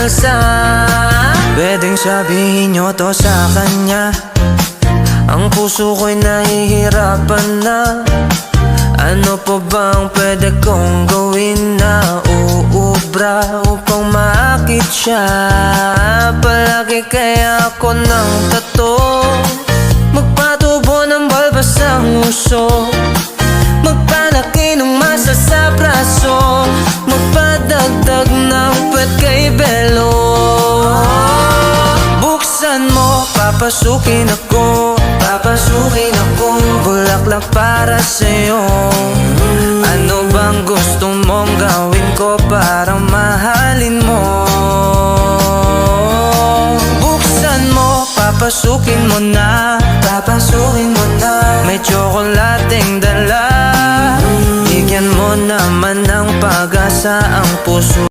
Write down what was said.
alsa. Pwedeng sabihin nyo to sa kanya, ang puso ko'y nahihirapan na. Ano pa bang pwede kong gawin na uubra upang maakit siya? Palagi kaya ako ng tato, magpatubo ng balbas ang uso, magpalaki ng masa sa braso, magpadagdag ng pet kay Belo. Buksan mo, papasukin ako, papasukin ako, bulaklak para sa'yo. Ano bang gusto mong gawin ko para mahalin mo? Buksan mo, papasukin mo na, papasukin mo na. May tsokolating dala, bigyan mo naman ng pag-asa ang puso.